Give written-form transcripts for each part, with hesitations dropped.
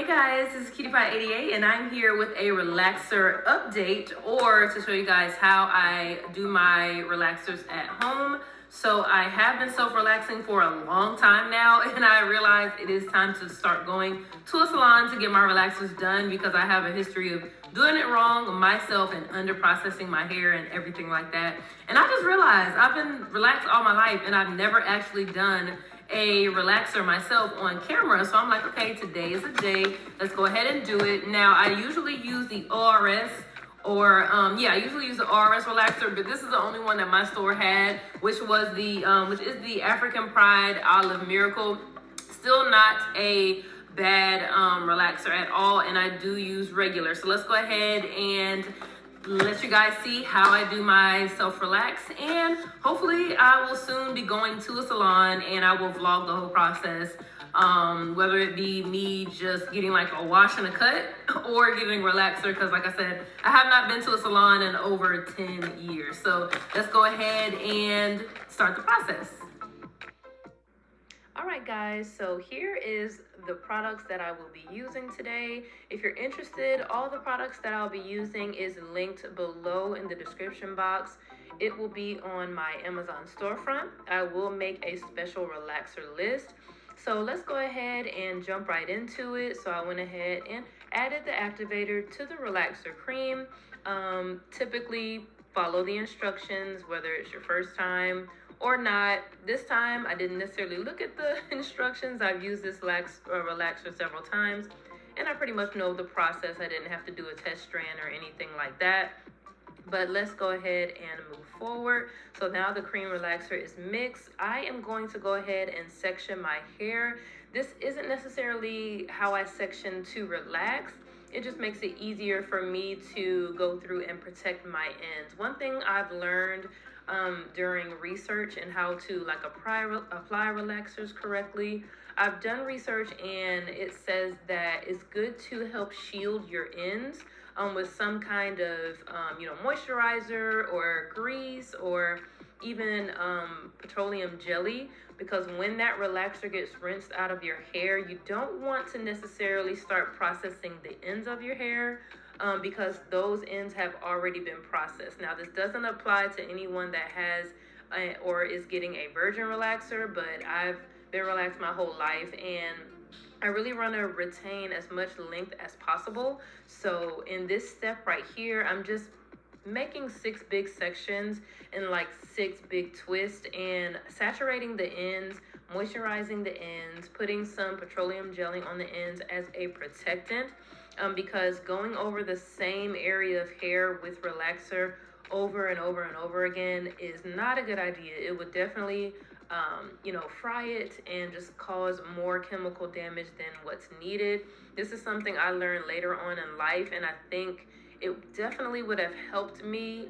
Hey guys, this is CutiePie88 and I'm here with a relaxer update, or to show you guys how I do my relaxers at home. So I have been self-relaxing for a long time now, and I realized it is time to start going to a salon to get my relaxers done because I have a history of doing it wrong myself and under processing my hair and everything like that. And I just realized I've been relaxed all my life and I've never actually done a relaxer myself on camera. So I'm like, okay, today is the day. Let's go ahead and do it. Now, I usually use the ORS I usually use the ORS relaxer, but this is the only one that my store had, which is the African Pride Olive Miracle. Still not a bad relaxer at all, and I do use regular. So let's go ahead and let you guys see how I do my self-relax, and hopefully I will soon be going to a salon and I will vlog the whole process, whether it be me just getting like a wash and a cut or getting relaxer, because like I said, I have not been to a salon in over 10 years. So let's go ahead and start the process. All right guys, so here is the products that I will be using today. If you're interested, all the products that I'll be using is linked below in the description box. It will be on my Amazon storefront. I will make a special relaxer list. So let's go ahead and jump right into it. So I went ahead and added the activator to the relaxer cream. Typically follow the instructions, whether it's your first time or not. This time I didn't necessarily look at the instructions. I've used this relaxer several times and I pretty much know the process. I didn't have to do a test strand or anything like that. But let's go ahead and move forward. So now the cream relaxer is mixed. I am going to go ahead and section my hair. This isn't necessarily how I section to relax. It just makes it easier for me to go through and protect my ends. One thing I've learned during research and how to apply relaxers correctly, I've done research and it says that it's good to help shield your ends with some kind of moisturizer or grease or even petroleum jelly, because when that relaxer gets rinsed out of your hair, you don't want to necessarily start processing the ends of your hair, because those ends have already been processed. Now, this doesn't apply to anyone that has or is getting a virgin relaxer, but I've been relaxed my whole life and I really want to retain as much length as possible. So in this step right here, I'm just making 6 big sections and 6 big twists and saturating the ends, moisturizing the ends, putting some petroleum jelly on the ends as a protectant, because going over the same area of hair with relaxer over and over and over again is not a good idea. It would definitely fry it and just cause more chemical damage than what's needed. This is something I learned later on in life, and I think it definitely would have helped me,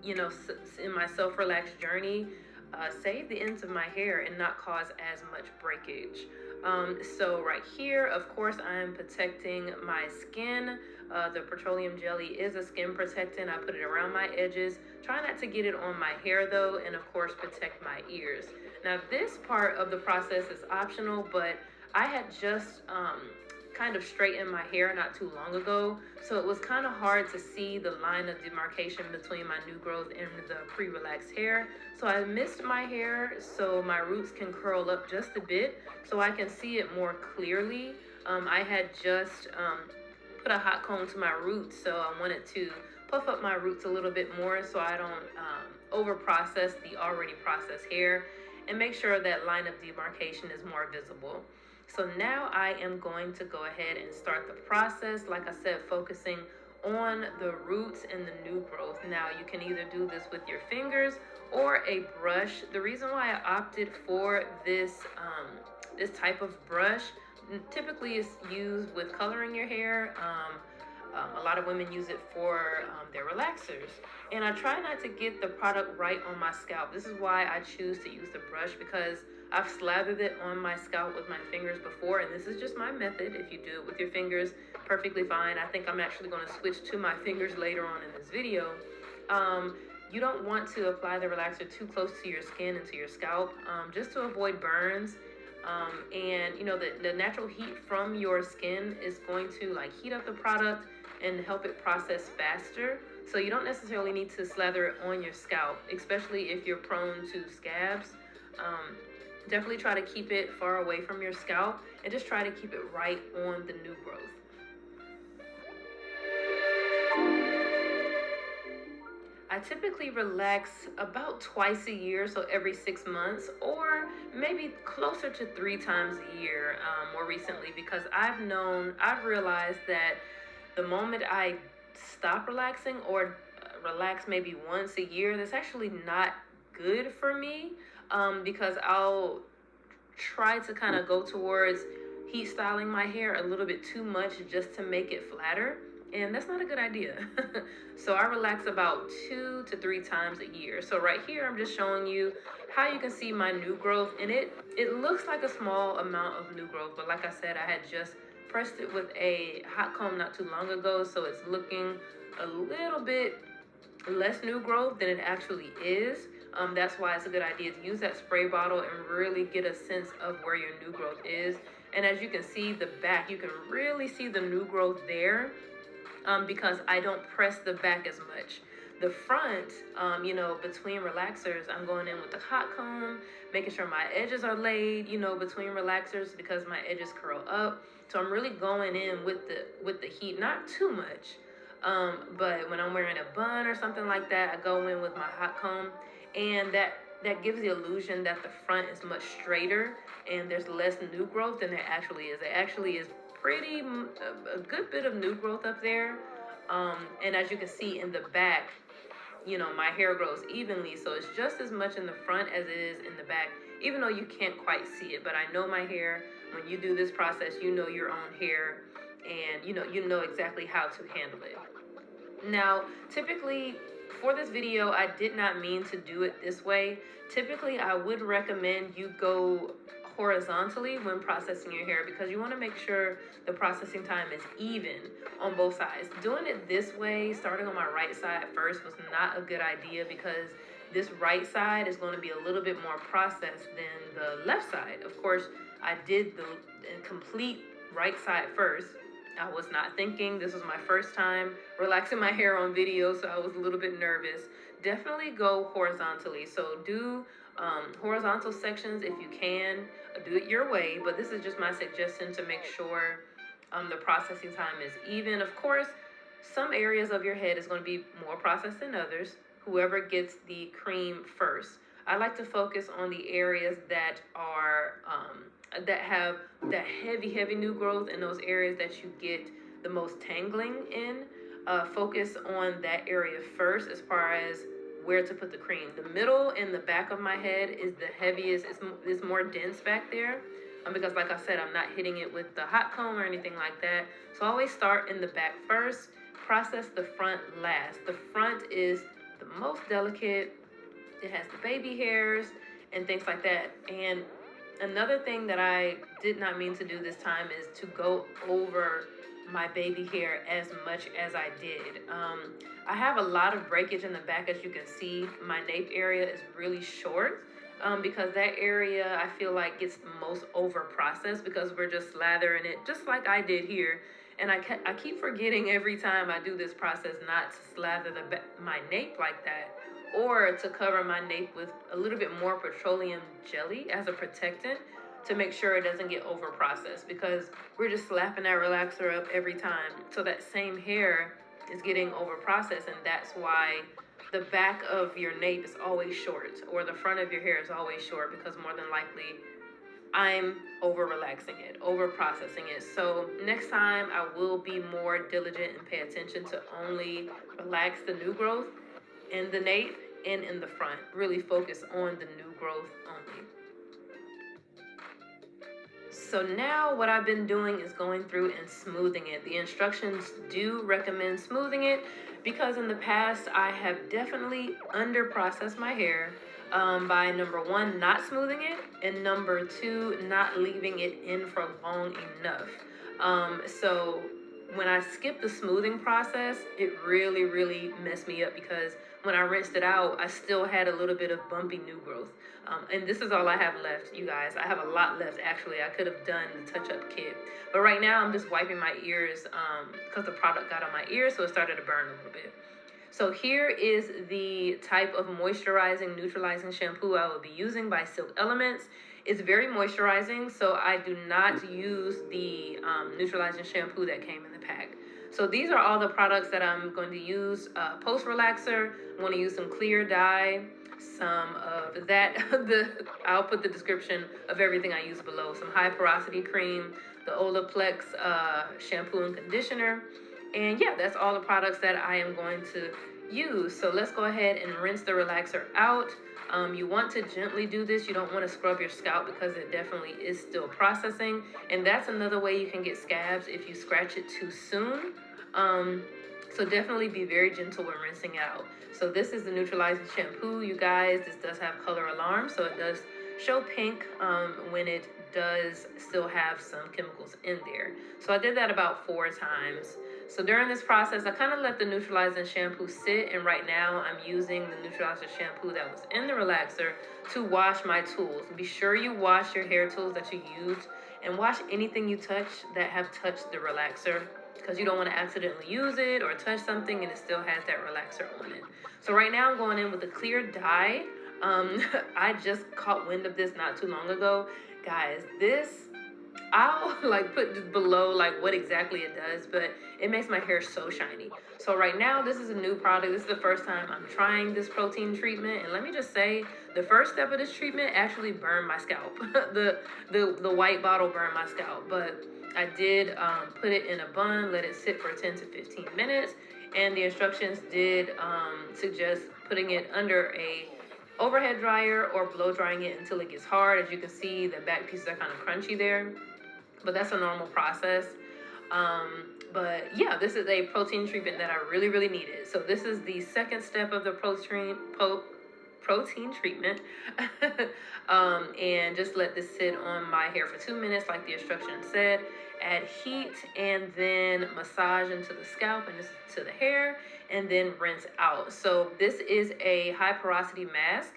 in my self-relax journey, save the ends of my hair and not cause as much breakage. So right here, of course, I am protecting my skin. The petroleum jelly is a skin protectant. I put it around my edges. Try not to get it on my hair though, and of course protect my ears. Now this part of the process is optional, but I had just kind of straightened my hair not too long ago, so it was kind of hard to see the line of demarcation between my new growth and the pre-relaxed hair. So I missed my hair so my roots can curl up just a bit so I can see it more clearly. I had just put a hot comb to my roots, so I wanted to puff up my roots a little bit more so I don't over process the already processed hair and make sure that line of demarcation is more visible. So now I am going to go ahead and start the process, like I said, focusing on the roots and the new growth. Now you can either do this with your fingers or a brush. The reason why I opted for this type of brush, typically is used with coloring your hair. A lot of women use it for their relaxers. And I try not to get the product right on my scalp. This is why I choose to use the brush, because I've slathered it on my scalp with my fingers before, and this is just my method. If you do it with your fingers, perfectly fine. I think I'm actually going to switch to my fingers later on in this video. You don't want to apply the relaxer too close to your skin and to your scalp, just to avoid burns. And you know, the natural heat from your skin is going to like heat up the product and help it process faster. So you don't necessarily need to slather it on your scalp, especially if you're prone to scabs. Definitely try to keep it far away from your scalp and just try to keep it right on the new growth. I typically relax about twice a year, so every 6 months, or maybe closer to 3 times a year more recently, because I've realized that the moment I stop relaxing or relax maybe once a year, that's actually not good for me, because I'll try to kind of go towards heat styling my hair a little bit too much just to make it flatter, and that's not a good idea. So I relax about 2 to 3 times a year. So right here I'm just showing you how you can see my new growth, and it looks like a small amount of new growth, but like I said, I had just pressed it with a hot comb not too long ago, so it's looking a little bit less new growth than it actually is. That's why it's a good idea to use that spray bottle and really get a sense of where your new growth is. And as you can see, the back, you can really see the new growth there, because I don't press the back as much. The front, you know, between relaxers, I'm going in with the hot comb, making sure my edges are laid, you know, between relaxers, because my edges curl up. So I'm really going in with the heat, not too much. But when I'm wearing a bun or something like that, I go in with my hot comb, and that gives the illusion that the front is much straighter and there's less new growth than there actually is. There actually is pretty a good bit of new growth up there. And as you can see in the back, you know, my hair grows evenly, so it's just as much in the front as it is in the back, even though you can't quite see it. But I know my hair. When you do this process, you know your own hair, and you know exactly how to handle it. Now, typically for this video, I did not mean to do it this way. Typically, I would recommend you go horizontally when processing your hair, because you want to make sure the processing time is even on both sides. Doing it this way, starting on my right side first, was not a good idea, because this right side is going to be a little bit more processed than the left side. Of course, I did the complete right side first. I was not thinking. This was my first time relaxing my hair on video, so I was a little bit nervous. Definitely go horizontally. So do horizontal sections if you can. Do it your way, but this is just my suggestion to make sure the processing time is even. Of course, some areas of your head is going to be more processed than others. Whoever gets the cream first. I like to focus on the areas that are that have that heavy new growth, and those areas that you get the most tangling in. Focus on that area first as far as where to put the cream. The middle and the back of my head is the heaviest. It's more dense back there, because like I said, I'm not hitting it with the hot comb or anything like that. So I always start in the back first, process the front last. The front is the most delicate. It has the baby hairs and things like that. And another thing that I did not mean to do this time is to go over my baby hair as much as I did. I have a lot of breakage in the back, as you can see. My nape area is really short, because that area I feel like gets the most over processed, because we're just slathering it just like I did here. And I keep forgetting every time I do this process not to slather my nape like that, or to cover my nape with a little bit more petroleum jelly as a protectant to make sure it doesn't get over processed, because we're just slapping that relaxer up every time. So that same hair is getting over processed, and that's why the back of your nape is always short, or the front of your hair is always short, because more than likely I'm over relaxing it, over processing it. So next time I will be more diligent and pay attention to only relax the new growth in the nape and in the front. Really focus on the new growth only. So now what I've been doing is going through and smoothing it. The instructions do recommend smoothing it, because in the past I have definitely under processed my hair, by number one, not smoothing it, and number two, not leaving it in for long enough. So when I skipped the smoothing process, it really messed me up, because when I rinsed it out, I still had a little bit of bumpy new growth. And this is all I have left, you guys. I have a lot left, actually. I could have done the touch-up kit. But right now, I'm just wiping my ears because the product got on my ears, so it started to burn a little bit. So here is the type of moisturizing, neutralizing shampoo I will be using by Silk Elements. It's very moisturizing, so I do not use the neutralizing shampoo that came in the pack. So these are all the products that I'm going to use. Post relaxer, I'm going to use some clear dye, some of that. I'll put the description of everything I use below. Some high porosity cream, the Olaplex shampoo and conditioner. And yeah, that's all the products that I am going to use. So let's go ahead and rinse the relaxer out. You want to gently do this. You don't want to scrub your scalp because it definitely is still processing. And that's another way you can get scabs if you scratch it too soon. So definitely be very gentle when rinsing out. So this is the neutralizing shampoo, you guys. This does have color alarm, so it does show pink when it does still have some chemicals in there. So I did that about 4 times. So during this process, I kind of let the neutralizing shampoo sit, and right now I'm using the neutralizing shampoo that was in the relaxer to wash my tools. Be sure you wash your hair tools that you used, and wash anything you touch that have touched the relaxer, because you don't want to accidentally use it or touch something and it still has that relaxer on it. So right now I'm going in with a clear dye. I just caught wind of this not too long ago. Guys, this, I'll like put below like what exactly it does, but it makes my hair so shiny. So right now, this is a new product. This is the first time I'm trying this protein treatment. And let me just say, the first step of this treatment actually burned my scalp. the white bottle burned my scalp, but I did put it in a bun, let it sit for 10 to 15 minutes. And the instructions did suggest putting it under a overhead dryer or blow drying it until it gets hard. As you can see, the back pieces are kind of crunchy there, but that's a normal process. But yeah, this is a protein treatment that I really, really needed. So this is the second step of the protein treatment. And just let this sit on my hair for 2 minutes like the instructions said. Add heat and then massage into the scalp and to the hair, and then rinse out. So this is a high porosity mask,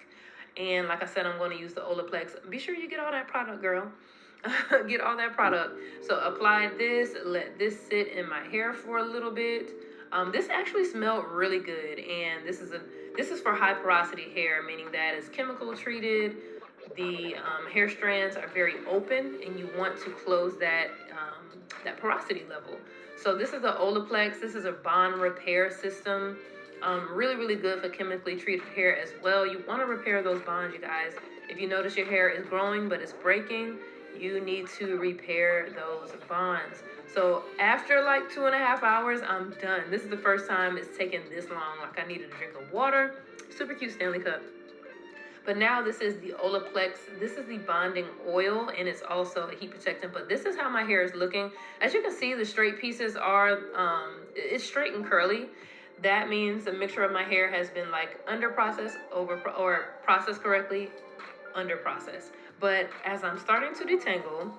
and like I said, I'm going to use the Olaplex. Be sure you get all that product, girl. Get all that product. So apply this, let this sit in my hair for a little bit. This actually smelled really good, and this is for high porosity hair, meaning that it's chemical treated. The hair strands are very open, and you want to close that porosity level. So this is the Olaplex. This is a bond repair system. Really, really good for chemically treated hair as well. You want to repair those bonds, you guys. If you notice your hair is growing but it's breaking, you need to repair those bonds. So after like 2.5 hours, I'm done. This is the first time it's taken this long. Like, I needed a drink of water. Super cute Stanley cup. But now this is the Olaplex. This is the bonding oil, and it's also a heat protectant. But this is how my hair is looking. As you can see, the straight pieces are, it's straight and curly. That means the mixture of my hair has been like under processed, or processed correctly, under processed. But as I'm starting to detangle,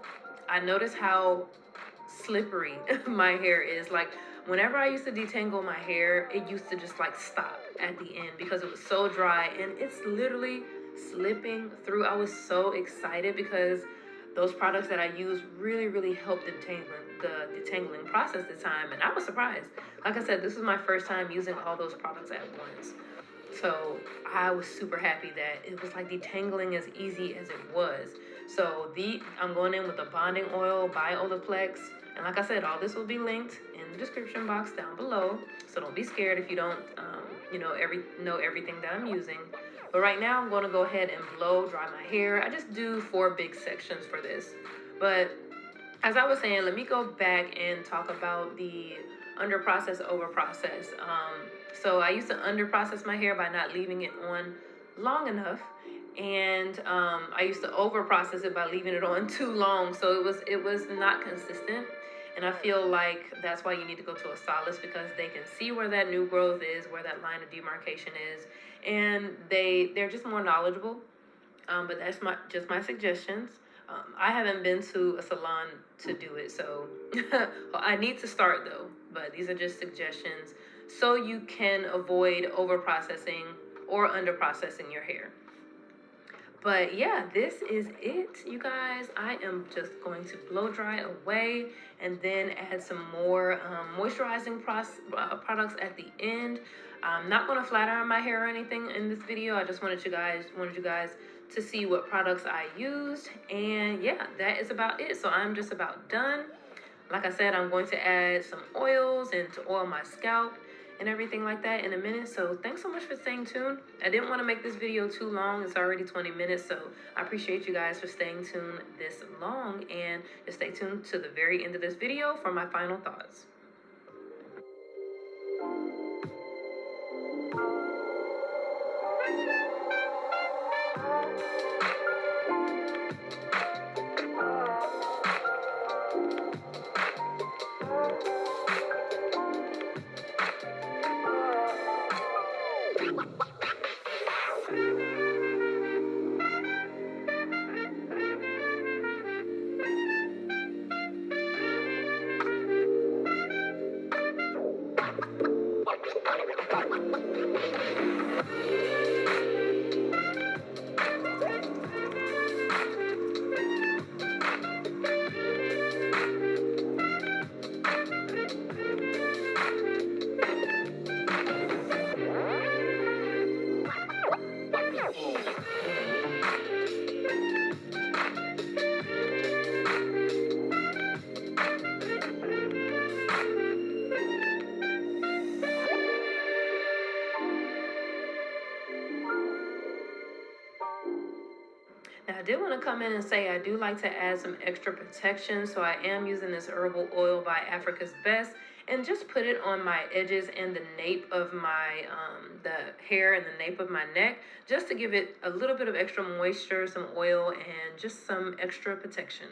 I notice how slippery my hair is. Like, whenever I used to detangle my hair, it used to just like stop at the end because it was so dry, and it's literally slipping through. I was so excited because those products that I use really, really helped the detangling process this time, and I was surprised. Like I said, this was my first time using all those products at once. So I was super happy that it was like detangling as easy as it was. So I'm going in with the bonding oil by Olaplex. And like I said, all this will be linked in the description box down below. So don't be scared if you don't know everything that I'm using. But right now I'm going to go ahead and blow dry my hair. I just do 4 big sections for this. But as I was saying, let me go back and talk about the under process, over process. So I used to under process my hair by not leaving it on long enough, and I used to over process it by leaving it on too long. So it was not consistent, and I feel like that's why you need to go to a stylist, because they can see where that new growth is, where that line of demarcation is, and they're just more knowledgeable. But that's just my suggestions. I haven't been to a salon to do it, so I need to start though. But these are just suggestions. so you can avoid over processing or under processing your hair. But yeah, this is it, you guys. I am just going to blow dry away and then add some more moisturizing products at the end. I'm not going to flat iron my hair or anything in this video. I just wanted you guys to see what products I used. And yeah, that is about it. So I'm just about done. Like I said, I'm going to add some oils and to oil my scalp and everything like that in a minute. So thanks so much for staying tuned. I didn't want to make this video too long. It's already 20 minutes, so I appreciate you guys for staying tuned this long, and just stay tuned to the very end of this video for my final thoughts. Now, I did want to come in and say I do like to add some extra protection, so I am using this herbal oil by Africa's Best, and just put it on my edges and the nape of my the hair and the nape of my neck, just to give it a little bit of extra moisture, some oil, and just some extra protection.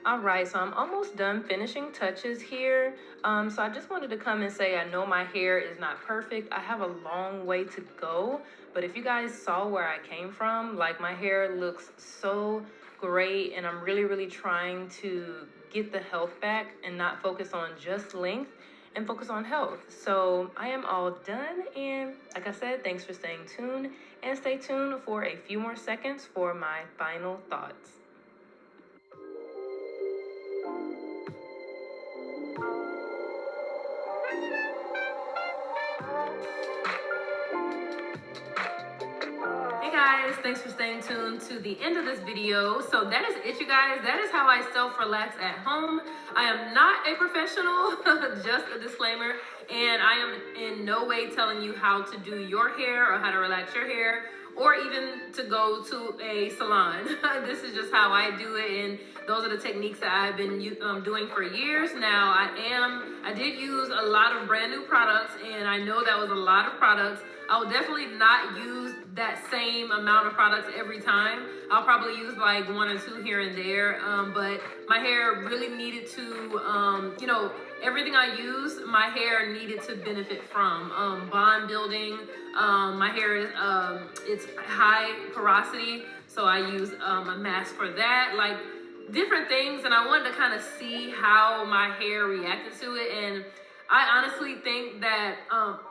All right, so I'm almost done finishing touches here. So I just wanted to come and say, I know my hair is not perfect. I have a long way to go, but if you guys saw where I came from, like, my hair looks so great, and I'm really, really trying to get the health back and not focus on just length and focus on health. So I am all done, and like I said, thanks for staying tuned, and stay tuned for a few more seconds for my final thoughts. Hey guys, thanks for staying tuned to the end of this video. So that is it, you guys. That is how I self-relax at home. I am not a professional, just a disclaimer, and I am in no way telling you how to do your hair or how to relax your hair, or even to go to a salon. This is just how I do it, and those are the techniques that I've been doing for years now. I did use a lot of brand new products, and I know that was a lot of products. I will definitely not use that same amount of products every time. I'll probably use like one or two here and there, but my hair really needed to, everything I use, my hair needed to benefit from. Bond building, my hair is, it's high porosity, so I use a mask for that, like different things, and I wanted to kind of see how my hair reacted to it. And I honestly think that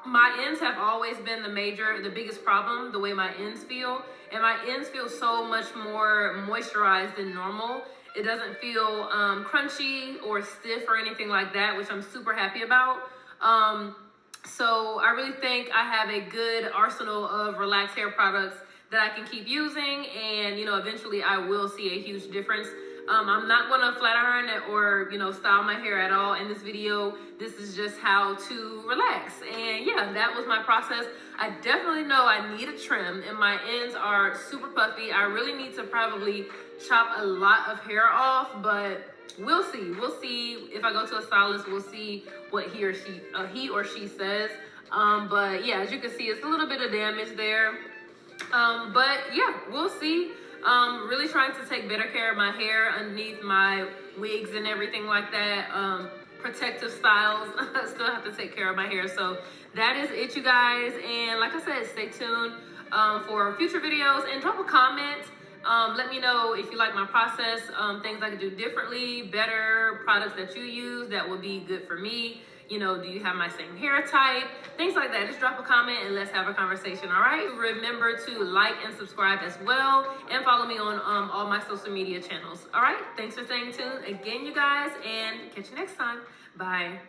my ends have always been the biggest problem, the way my ends feel. And my ends feel so much more moisturized than normal. It doesn't feel crunchy or stiff or anything like that, which I'm super happy about. So I really think I have a good arsenal of relaxed hair products that I can keep using, and eventually I will see a huge difference. I'm not gonna flat iron it or style my hair at all in this video. This is just how to relax, and yeah, that was my process. I definitely know I need a trim, and my ends are super puffy. I really need to probably chop a lot of hair off, but we'll see. We'll see if I go to a stylist. We'll see what he or she says. But yeah, as you can see, it's a little bit of damage there. But yeah, we'll see. Really trying to take better care of my hair underneath my wigs and everything like that. Protective styles. I still have to take care of my hair. So that is it, you guys. And like I said, stay tuned for future videos, and drop a comment. Let me know if you like my process, things I could do differently, better products that you use that would be good for me. You know, do you have my same hair type? Things like that. Just drop a comment and let's have a conversation, all right? Remember to like and subscribe as well, and follow me on all my social media channels, all right? Thanks for staying tuned again, you guys, and catch you next time. Bye.